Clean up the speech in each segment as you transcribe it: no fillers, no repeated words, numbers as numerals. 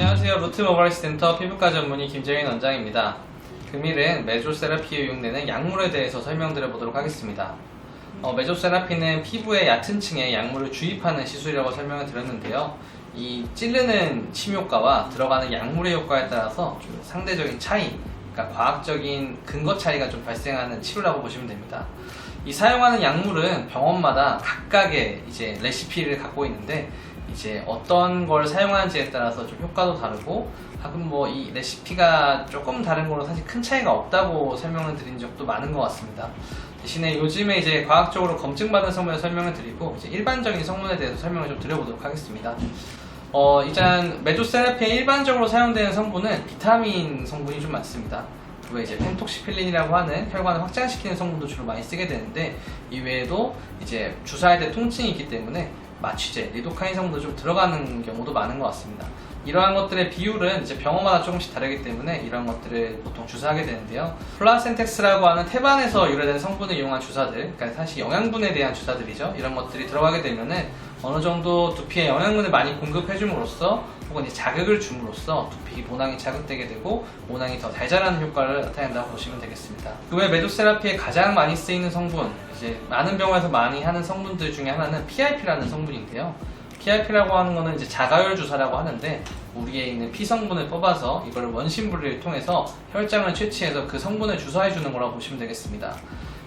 안녕하세요. 루트 모바일스 센터 피부과 전문의 김재인 원장입니다. 금일은 메조세라피에 이용되는 약물에 대해서 설명드려 보도록 하겠습니다. 메조세라피는 피부의 얕은 층에 약물을 주입하는 시술이라고 설명을 드렸는데요. 이 찌르는 침효과와 들어가는 약물의 효과에 따라서 좀 상대적인 차이, 그러니까 과학적인 근거 차이가 좀 발생하는 치료라고 보시면 됩니다. 이 사용하는 약물은 병원마다 각각의 이제 레시피를 갖고 있는데 이제 어떤 걸 사용하는지에 따라서 좀 효과도 다르고 가끔 뭐 이 레시피가 조금 다른 거로 사실 큰 차이가 없다고 설명을 드린 적도 많은 것 같습니다. 대신에 요즘에 이제 과학적으로 검증받은 성분을 설명을 드리고 이제 일반적인 성분에 대해서 설명을 좀 드려보도록 하겠습니다. 일단 메조세라피에 일반적으로 사용되는 성분은 비타민 성분이 좀 많습니다. 그리고 이제 펜톡시필린이라고 하는 혈관을 확장시키는 성분도 주로 많이 쓰게 되는데 이외에도 이제 주사할 때 통증이 있기 때문에 마취제, 리도카인 성분도 좀 들어가는 경우도 많은 것 같습니다. 이러한 것들의 비율은 이제 병원마다 조금씩 다르기 때문에 이러한 것들을 보통 주사하게 되는데요. 플라센텍스라고 하는 태반에서 유래된 성분을 이용한 주사들, 그러니까 사실 영양분에 대한 주사들이죠. 이런 것들이 들어가게 되면은 어느 정도 두피에 영양분을 많이 공급해줌으로써 혹은 이제 자극을 줌으로써 두피 모낭이 자극되게 되고 모낭이 더 잘 자라는 효과를 나타낸다고 보시면 되겠습니다. 그 외 메조세라피에 가장 많이 쓰이는 성분, 이제 많은 병원에서 많이 하는 성분들 중에 하나는 PRP라는 성분인데요. PRP라고 하는 거는 이제 자가열 주사라고 하는데 우리에 있는 피 성분을 뽑아서 이거를 원심분리를 통해서 혈장을 채취해서 그 성분을 주사해 주는 거라고 보시면 되겠습니다.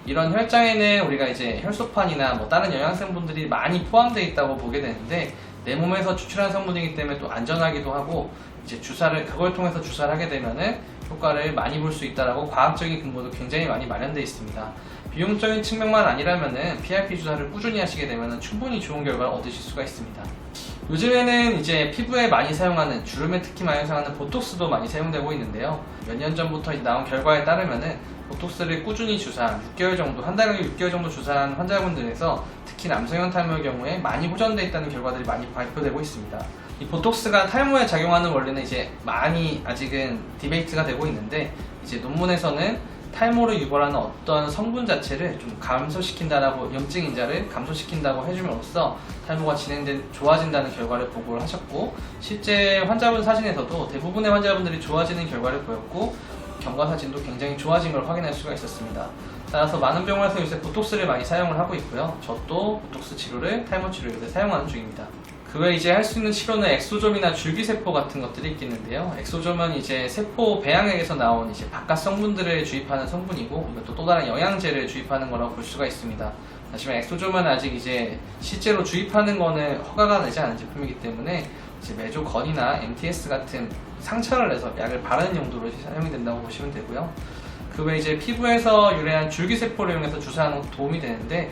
이런 혈장에는 우리가 이제 혈소판이나 뭐 다른 영양성분들이 많이 포함되어 있다고 보게 되는데 내 몸에서 추출한 성분이기 때문에 또 안전하기도 하고 이제 그걸 통해서 주사를 하게 되면은 효과를 많이 볼 수 있다라고 과학적인 근거도 굉장히 많이 마련되어 있습니다. 비용적인 측면만 아니라면은 PRP 주사를 꾸준히 하시게 되면은 충분히 좋은 결과를 얻으실 수가 있습니다. 요즘에는 이제 피부에 많이 사용하는, 주름에 특히 많이 사용하는 보톡스도 많이 사용되고 있는데요. 몇 년 전부터 나온 결과에 따르면은 보톡스를 꾸준히 주사한 6개월 정도, 한 달에 6개월 정도 주사한 환자분들에서 특히 남성형 탈모의 경우에 많이 호전되어 있다는 결과들이 많이 발표되고 있습니다. 이 보톡스가 탈모에 작용하는 원리는 이제 많이 아직은 디베이트가 되고 있는데 이제 논문에서는 탈모를 유발하는 어떤 성분 자체를 좀 감소시킨다라고, 염증 인자를 감소시킨다고 해줌으로써 탈모가 좋아진다는 결과를 보고를 하셨고 실제 환자분 사진에서도 대부분의 환자분들이 좋아지는 결과를 보였고 경과 사진도 굉장히 좋아진 걸 확인할 수가 있었습니다. 따라서 많은 병원에서 요새 보톡스를 많이 사용을 하고 있고요. 저도 보톡스 치료를 탈모 치료에 사용하는 중입니다. 그 외에 이제 할 수 있는 치료는 엑소점이나 줄기세포 같은 것들이 있겠는데요. 엑소점은 이제 세포 배양액에서 나온 이제 바깥 성분들을 주입하는 성분이고 이것도 또 다른 영양제를 주입하는 거라고 볼 수가 있습니다. 하지만 엑소점은 아직 이제 실제로 주입하는 거는 허가가 되지 않은 제품이기 때문에 이제 메조건이나 MTS 같은 상처를 내서 약을 바르는 용도로 사용이 된다고 보시면 되고요. 그 외에 이제 피부에서 유래한 줄기세포를 이용해서 주사하는 것도 도움이 되는데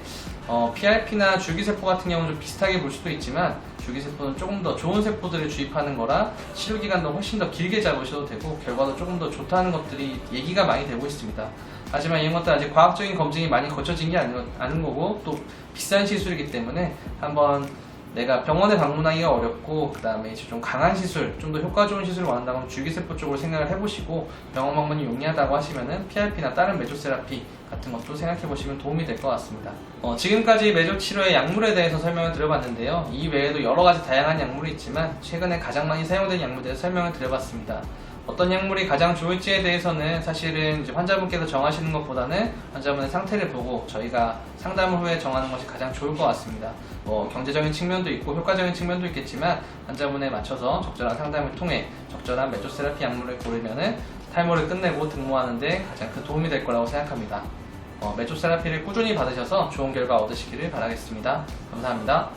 PRP나 줄기세포 같은 경우는 좀 비슷하게 볼 수도 있지만 줄기세포는 조금 더 좋은 세포들을 주입하는 거라 치료기간도 훨씬 더 길게 잡으셔도 되고 결과도 조금 더 좋다는 것들이 얘기가 많이 되고 있습니다. 하지만 이런 것들 아직 과학적인 검증이 많이 거쳐진 게 아닌 거고 또 비싼 시술이기 때문에 한번 내가 병원에 방문하기가 어렵고 그 다음에 이제 좀 강한 시술, 좀 더 효과 좋은 시술을 원한다면 줄기세포 쪽으로 생각을 해보시고 병원 방문이 용이하다고 하시면은 PRP나 다른 메조세라피 같은 것도 생각해보시면 도움이 될 것 같습니다. 지금까지 메조 치료의 약물에 대해서 설명을 드려봤는데요. 이 외에도 여러 가지 다양한 약물이 있지만 최근에 가장 많이 사용되는 약물에 대해서 설명을 드려봤습니다. 어떤 약물이 가장 좋을지에 대해서는 사실은 이제 환자분께서 정하시는 것보다는 환자분의 상태를 보고 저희가 상담 후에 정하는 것이 가장 좋을 것 같습니다. 경제적인 측면도 있고 효과적인 측면도 있겠지만 환자분에 맞춰서 적절한 상담을 통해 적절한 메조세라피 약물을 고르면은 탈모를 끝내고 등모하는 데 가장 큰 도움이 될 거라고 생각합니다. 메조세라피를 꾸준히 받으셔서 좋은 결과 얻으시기를 바라겠습니다. 감사합니다.